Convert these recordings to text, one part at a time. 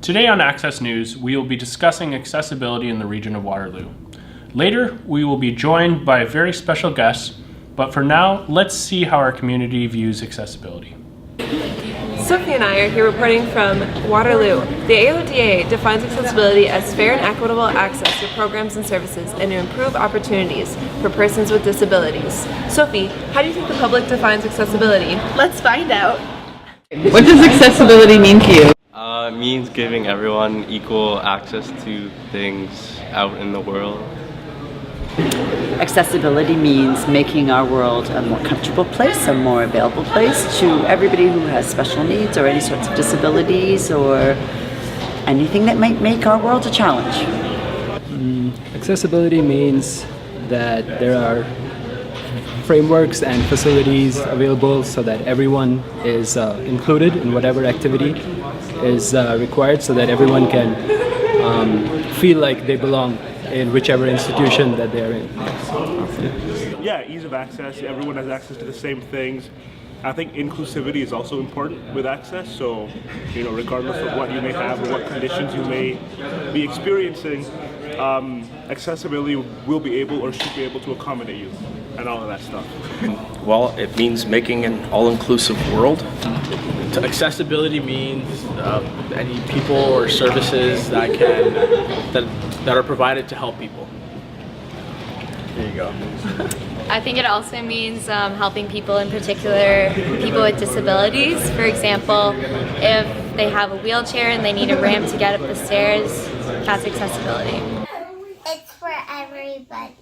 Today on Access News, we will be discussing accessibility in the region of Waterloo. Later, we will be joined by a very special guest, but for now, let's see how our community views accessibility. Sophie and I are here reporting from Waterloo. The AODA defines accessibility as fair and equitable access to programs and services and to improve opportunities for persons with disabilities. Sophie, how do you think the public defines accessibility? Let's find out. What does accessibility mean to you? It means giving everyone equal access to things out in the world. Accessibility means making our world a more comfortable place, a more available place to everybody who has special needs or any sorts of disabilities or anything that might make our world a challenge. Accessibility means that there are frameworks and facilities available so that everyone is included in whatever activity is required, so that everyone can feel like they belong in whichever institution that they're in. Yeah, ease of access. Everyone has access to the same things. I think inclusivity is also important with access. So, regardless of what you may have or what conditions you may be experiencing, accessibility will be able or should be able to accommodate you and all of that stuff. Well, it means making an all-inclusive world. Accessibility means any people or services that are provided to help people. There you go. I think it also means helping people, in particular people with disabilities. For example, if they have a wheelchair and they need a ramp to get up the stairs, that's accessibility. It's for everybody.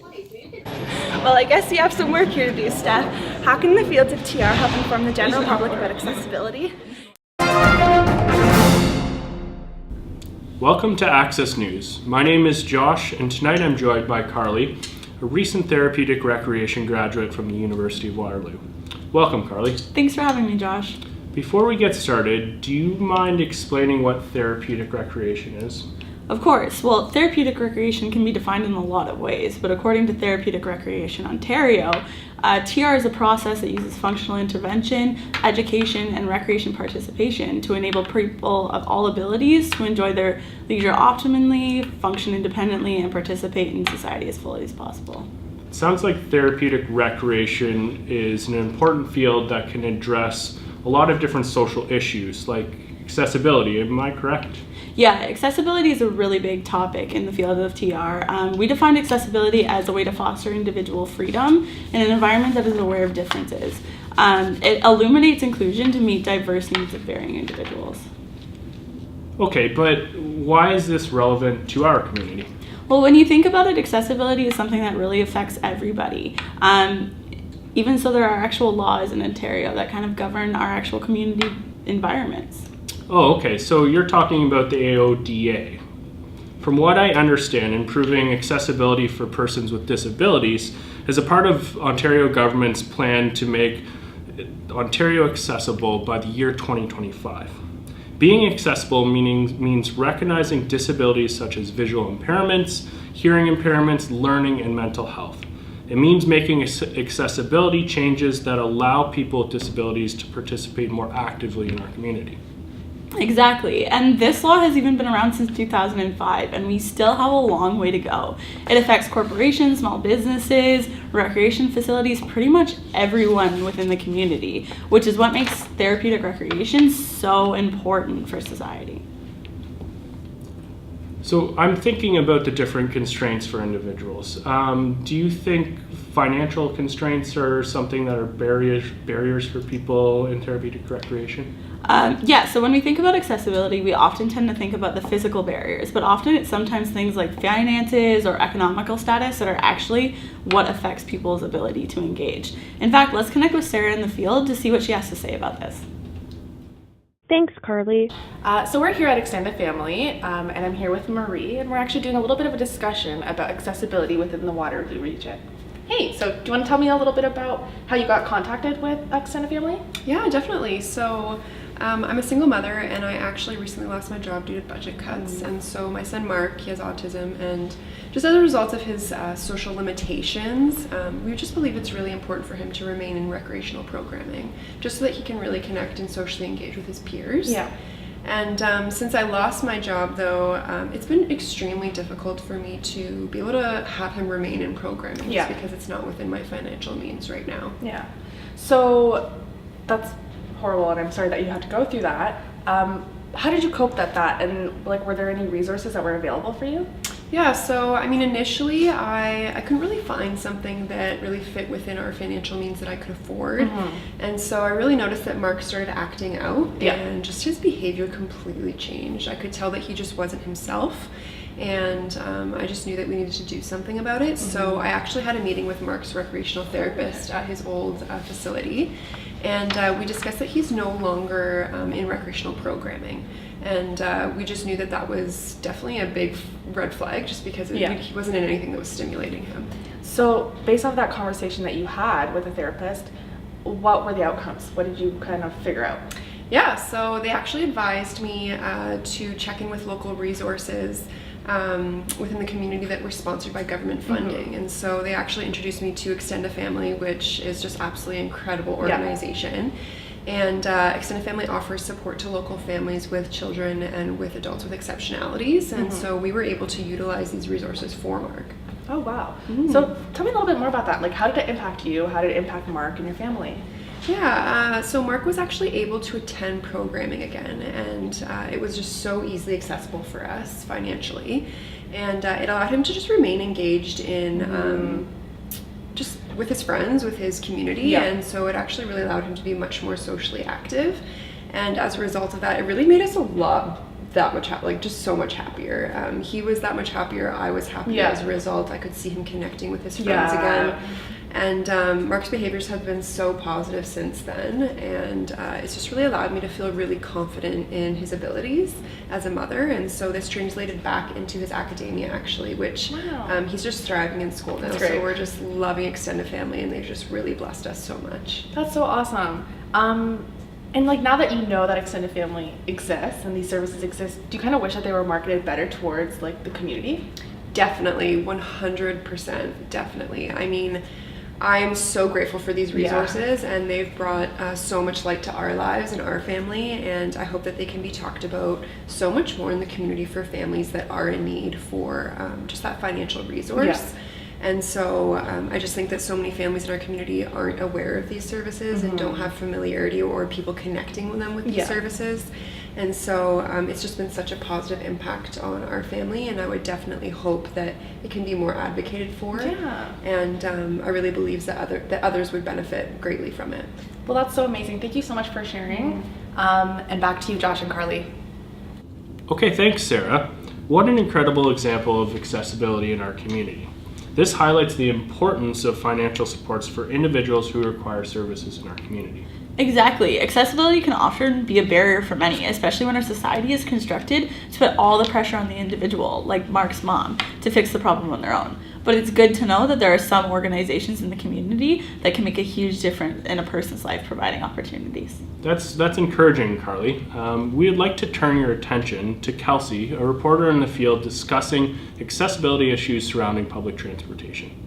Well, I guess you have some work here to do, Steph. How can the fields of TR help inform the general public about accessibility? Welcome to Access News. My name is Josh, and tonight I'm joined by Carly, a recent therapeutic recreation graduate from the University of Waterloo. Welcome, Carly. Thanks for having me, Josh. Before we get started, do you mind explaining what therapeutic recreation is? Of course. Well, therapeutic recreation can be defined in a lot of ways, but according to Therapeutic Recreation Ontario, TR is a process that uses functional intervention, education, and recreation participation to enable people of all abilities to enjoy their leisure optimally, function independently, and participate in society as fully as possible. It sounds like therapeutic recreation is an important field that can address a lot of different social issues, like accessibility. Am I correct? Yeah, accessibility is a really big topic in the field of TR. We define accessibility as a way to foster individual freedom in an environment that is aware of differences. It illuminates inclusion to meet diverse needs of varying individuals. Okay, but why is this relevant to our community? Well, when you think about it, accessibility is something that really affects everybody. Even so, there are actual laws in Ontario that kind of govern our actual community environments. Oh, okay, so you're talking about the AODA. From what I understand, improving accessibility for persons with disabilities is a part of Ontario government's plan to make Ontario accessible by the year 2025. Being accessible means recognizing disabilities such as visual impairments, hearing impairments, learning, and mental health. It means making accessibility changes that allow people with disabilities to participate more actively in our community. Exactly, and this law has even been around since 2005, and we still have a long way to go. It affects corporations, small businesses, recreation facilities, pretty much everyone within the community, which is what makes therapeutic recreation so important for society. So I'm thinking about the different constraints for individuals. Do you think financial constraints are something that are barriers for people in therapeutic recreation? Yeah, so when we think about accessibility, we often tend to think about the physical barriers, but often it's sometimes things like finances or economical status that are actually what affects people's ability to engage. In fact, let's connect with Sarah in the field to see what she has to say about this. Thanks, Carly. So we're here at Extended Family, and I'm here with Marie, and we're actually doing a little bit of a discussion about accessibility within the Waterloo region. Hey, so do you want to tell me a little bit about how you got contacted with Extended Family? Yeah, definitely. So I'm a single mother, and I actually recently lost my job due to budget cuts. And so my son Mark, he has autism, and just as a result of his social limitations, we just believe it's really important for him to remain in recreational programming, just so that he can really connect and socially engage with his peers. Yeah. And since I lost my job, though, it's been extremely difficult for me to be able to have him remain in programming, just because it's not within my financial means right now. Yeah. So that's horrible, and I'm sorry that you had to go through that. How did you cope with that? And like, were there any resources that were available for you? Yeah, so I mean, initially I couldn't really find something that really fit within our financial means that I could afford. And so I really noticed that Mark started acting out, and just his behavior completely changed. I could tell that he just wasn't himself, and I just knew that we needed to do something about it. So I actually had a meeting with Mark's recreational therapist at his old facility, and we discussed that he's no longer in recreational programming. And we just knew that that was definitely a big red flag, just because he wasn't in anything that was stimulating him. So based off that conversation that you had with a therapist, what were the outcomes? What did you kind of figure out? Yeah, so they actually advised me to check in with local resources within the community that were sponsored by government funding. And so they actually introduced me to Extend a Family, which is just absolutely incredible organization. And Extend a Family offers support to local families with children and with adults with exceptionalities. And so we were able to utilize these resources for Mark. Oh, wow. So tell me a little bit more about that. Like, how did it impact you? How did it impact Mark and your family? Yeah, so Mark was actually able to attend programming again, and it was just so easily accessible for us financially. And it allowed him to just remain engaged in just with his friends, with his community, and so it actually really allowed him to be much more socially active. And as a result of that, it really made us that much like just so much happier. He was that much happier, I was happier as a result. I could see him connecting with his friends again. And Mark's behaviors have been so positive since then, and it's just really allowed me to feel really confident in his abilities as a mother. And so this translated back into his academia, actually, which he's just thriving in school now. So we're just loving Extend a Family, and they've just really blessed us so much. That's so awesome. And like, now that you know that Extend a Family exists and these services exist, do you kind of wish that they were marketed better towards like the community? Definitely, 100%, definitely. I mean, I'm so grateful for these resources, and they've brought so much light to our lives and our family, and I hope that they can be talked about so much more in the community for families that are in need for just that financial resource. And so I just think that so many families in our community aren't aware of these services and don't have familiarity or people connecting with them with these services. And so it's just been such a positive impact on our family, and I would definitely hope that it can be more advocated for. And I really believe that others would benefit greatly from it. Well, that's so amazing. Thank you so much for sharing. And back to you, Josh and Carly. Okay, thanks, Sarah. What an incredible example of accessibility in our community. This highlights the importance of financial supports for individuals who require services in our community. Exactly. Accessibility can often be a barrier for many, especially when our society is constructed to put all the pressure on the individual, like Mark's mom, to fix the problem on their own. But it's good to know that there are some organizations in the community that can make a huge difference in a person's life, providing opportunities. That's encouraging, Carly. We would like to turn your attention to Kelsey, a reporter in the field discussing accessibility issues surrounding public transportation.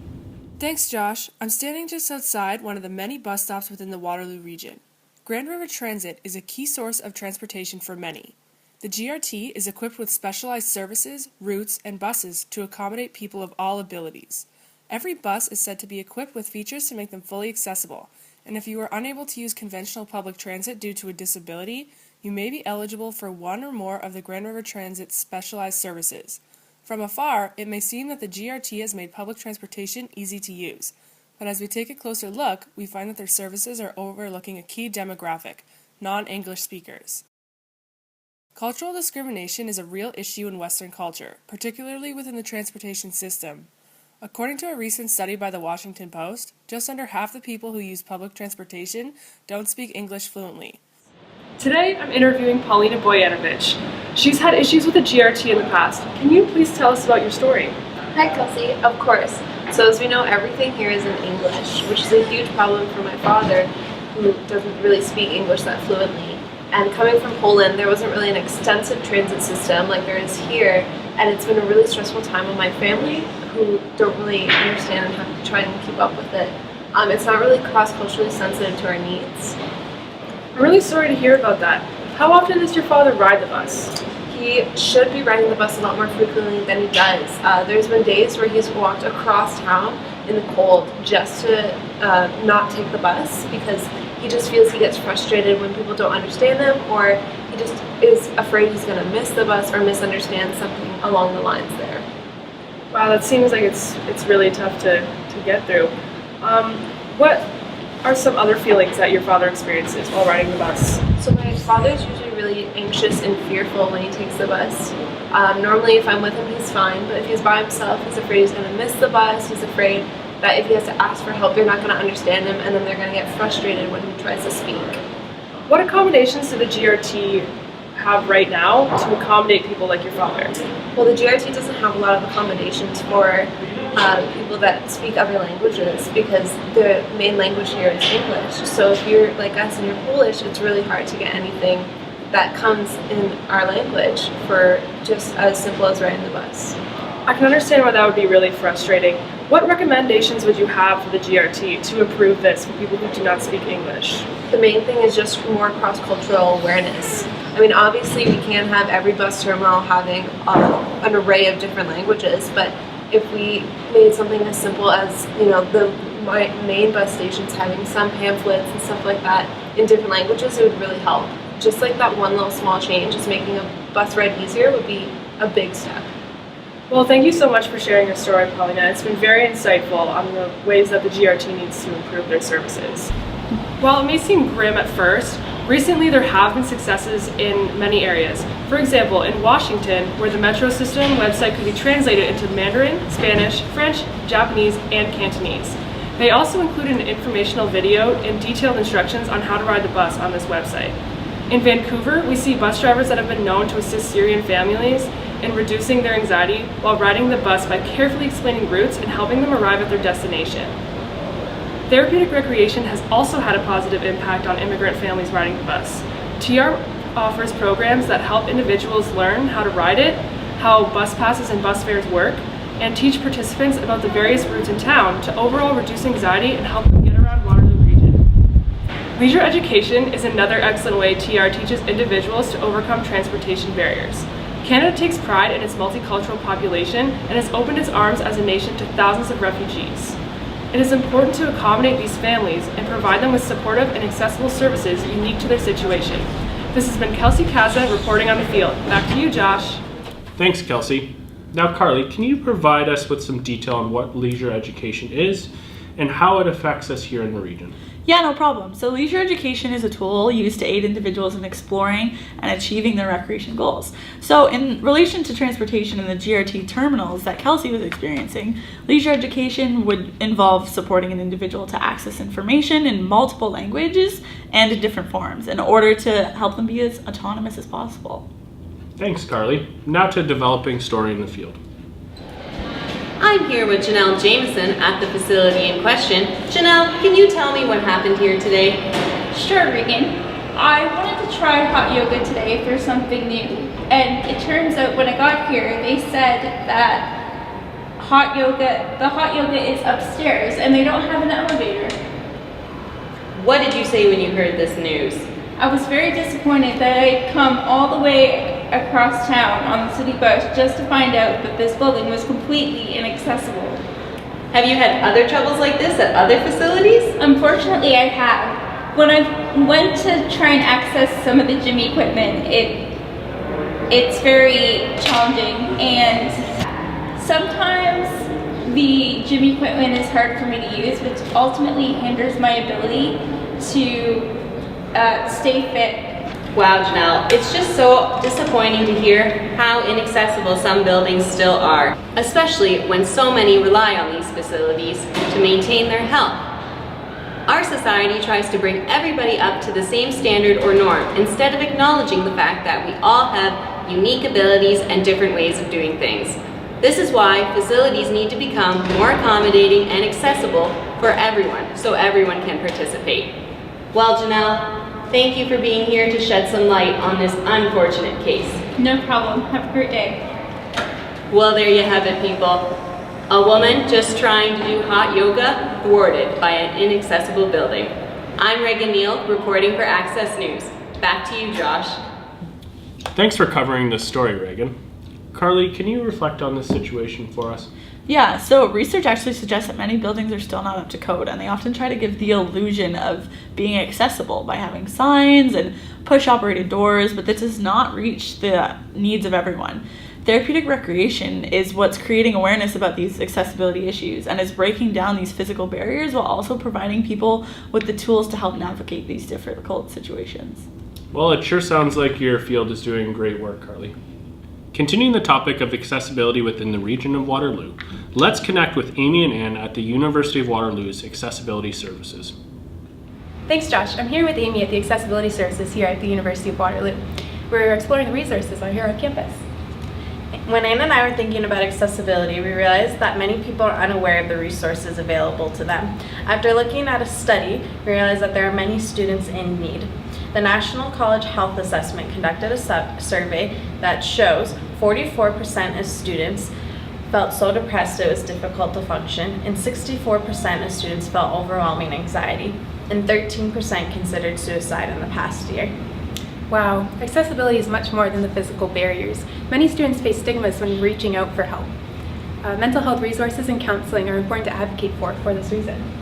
Thanks, Josh. I'm standing just outside one of the many bus stops within the Waterloo region. Grand River Transit is a key source of transportation for many. The GRT is equipped with specialized services, routes, and buses to accommodate people of all abilities. Every bus is said to be equipped with features to make them fully accessible, and if you are unable to use conventional public transit due to a disability, you may be eligible for one or more of the Grand River Transit's specialized services. From afar, it may seem that the GRT has made public transportation easy to use, but as we take a closer look, we find that their services are overlooking a key demographic, non-English speakers. Cultural discrimination is a real issue in Western culture, particularly within the transportation system. According to a recent study by the Washington Post, just under half the people who use public transportation don't speak English fluently. Today, I'm interviewing Paulina Boyanovich. She's had issues with the GRT in the past. Can you please tell us about your story? Hi, Kelsey. Of course. So as we know, everything here is in English, which is a huge problem for my father, who doesn't really speak English that fluently. And coming from Poland, there wasn't really an extensive transit system like there is here, and it's been a really stressful time on my family, who don't really understand and have to try and keep up with it. It's not really cross-culturally sensitive to our needs. I'm really sorry to hear about that. How often does your father ride the bus? He should be riding the bus a lot more frequently than he does. There's been days where he's walked across town in the cold just to not take the bus because he just feels he gets frustrated when people don't understand him, or he just is afraid he's going to miss the bus or misunderstand something along the lines there. Wow, that seems like it's really tough to get through. What are some other feelings that your father experiences while riding the bus? So my father's usually really anxious and fearful when he takes the bus. Normally if I'm with him he's fine, but if he's by himself he's afraid he's going to miss the bus, he's afraid that if he has to ask for help they're not going to understand him and then they're going to get frustrated when he tries to speak. What accommodations do the GRT have right now to accommodate people like your father? Well, the GRT doesn't have a lot of accommodations for people that speak other languages because the main language here is English. So if you're like us and you're Polish, it's really hard to get anything that comes in our language for just as simple as riding the bus. I can understand why that would be really frustrating. What recommendations would you have for the GRT to improve this for people who do not speak English? The main thing is just more cross-cultural awareness. I mean, obviously we can't have every bus terminal having an array of different languages, but if we made something as simple as, the main bus stations having some pamphlets and stuff like that in different languages, it would really help. Just like that one little small change is making a bus ride easier would be a big step. Well, thank you so much for sharing your story, Paulina. It's been very insightful on the ways that the GRT needs to improve their services. While it may seem grim at first, recently there have been successes in many areas. For example, in Washington, where the Metro System website could be translated into Mandarin, Spanish, French, Japanese, and Cantonese. They also included an informational video and detailed instructions on how to ride the bus on this website. In Vancouver, we see bus drivers that have been known to assist Syrian families in reducing their anxiety while riding the bus by carefully explaining routes and helping them arrive at their destination. Therapeutic recreation has also had a positive impact on immigrant families riding the bus. TR offers programs that help individuals learn how to ride it, how bus passes and bus fares work, and teach participants about the various routes in town to overall reduce anxiety and help them get around Waterloo region. Leisure education is another excellent way TR teaches individuals to overcome transportation barriers. Canada takes pride in its multicultural population and has opened its arms as a nation to thousands of refugees. It is important to accommodate these families and provide them with supportive and accessible services unique to their situation. This has been Kelsey Kaza reporting on the field. Back to you, Josh. Thanks, Kelsey. Now, Carly, can you provide us with some detail on what leisure education is and how it affects us here in the region? Yeah, no problem. So leisure education is a tool used to aid individuals in exploring and achieving their recreation goals. So in relation to transportation in the GRT terminals that Kelsey was experiencing, leisure education would involve supporting an individual to access information in multiple languages and in different forms in order to help them be as autonomous as possible. Thanks, Carly. Now to developing story in the field. I'm here with Janelle Jameson at the facility in question. Janelle, can you tell me what happened here today? Sure, Regan. I wanted to try hot yoga today for something new. And it turns out when I got here, they said that the hot yoga is upstairs and they don't have an elevator. What did you say when you heard this news? I was very disappointed that I'd come all the way across town on the city bus just to find out that this building was completely inaccessible. Have you had other troubles like this at other facilities? Unfortunately, I have. When I went to try and access some of the gym equipment, it's very challenging, and sometimes the gym equipment is hard for me to use, which ultimately hinders my ability to stay fit. Wow, Janelle, it's just so disappointing to hear how inaccessible some buildings still are, especially when so many rely on these facilities to maintain their health. Our society tries to bring everybody up to the same standard or norm instead of acknowledging the fact that we all have unique abilities and different ways of doing things. This is why facilities need to become more accommodating and accessible for everyone, so everyone can participate. Well, Janelle, thank you for being here to shed some light on this unfortunate case. No problem. Have a great day. Well, there you have it, people. A woman just trying to do hot yoga thwarted by an inaccessible building. I'm Reagan Neal, reporting for Access News. Back to you, Josh. Thanks for covering this story, Reagan. Carly, can you reflect on this situation for us? Yeah, so research actually suggests that many buildings are still not up to code, and they often try to give the illusion of being accessible by having signs and push-operated doors, but this does not reach the needs of everyone. Therapeutic recreation is what's creating awareness about these accessibility issues and is breaking down these physical barriers while also providing people with the tools to help navigate these difficult situations. Well, it sure sounds like your field is doing great work, Carly. Continuing the topic of accessibility within the region of Waterloo, let's connect with Amy and Ann at the University of Waterloo's Accessibility Services. Thanks, Josh. I'm here with Amy at the Accessibility Services here at the University of Waterloo. We're exploring the resources here on campus. When Ann and I were thinking about accessibility, we realized that many people are unaware of the resources available to them. After looking at a study, we realized that there are many students in need. The National College Health Assessment conducted a survey that shows 44% of students felt so depressed it was difficult to function, and 64% of students felt overwhelming anxiety, and 13% considered suicide in the past year. Wow, accessibility is much more than the physical barriers. Many students face stigmas when reaching out for help. Mental health resources and counseling are important to advocate for this reason.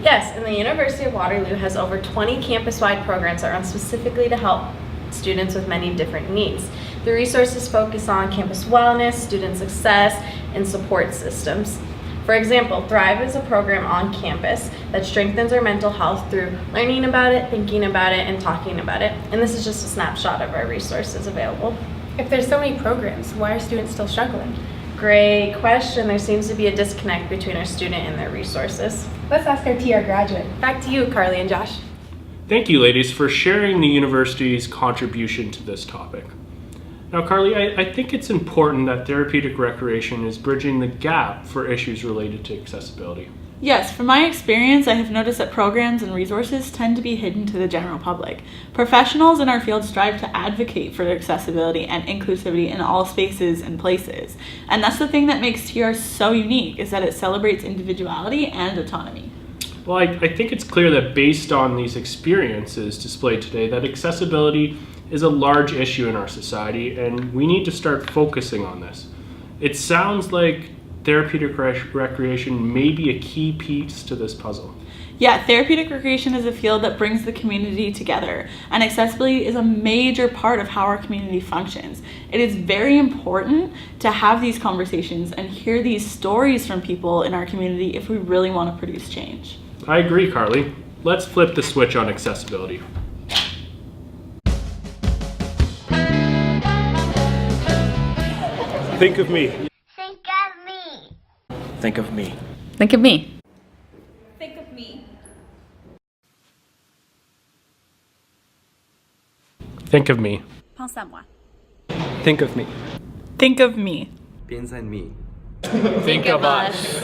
Yes, and the University of Waterloo has over 20 campus-wide programs that run specifically to help students with many different needs. The resources focus on campus wellness, student success, and support systems. For example, Thrive is a program on campus that strengthens our mental health through learning about it, thinking about it, and talking about it. And this is just a snapshot of our resources available. If there's so many programs, why are students still struggling? Great question. There seems to be a disconnect between our student and their resources. Let's ask our TR graduate. Back to you, Carly and Josh. Thank you, ladies, for sharing the university's contribution to this topic. Now, Carly, I think it's important that therapeutic recreation is bridging the gap for issues related to accessibility. Yes, from my experience, I have noticed that programs and resources tend to be hidden to the general public. Professionals in our field strive to advocate for accessibility and inclusivity in all spaces and places. And that's the thing that makes TR so unique, is that it celebrates individuality and autonomy. Well, I think it's clear that based on these experiences displayed today, that accessibility is a large issue in our society, and we need to start focusing on this. It sounds like therapeutic recreation may be a key piece to this puzzle. Yeah, therapeutic recreation is a field that brings the community together, and accessibility is a major part of how our community functions. It is very important to have these conversations and hear these stories from people in our community if we really want to produce change. I agree, Carly. Let's flip the switch on accessibility. Think of me. Think of me. Think of me. Think of me. Think of me. Pense à moi. Think of me. Think of me. Piensa en mí. Think of us.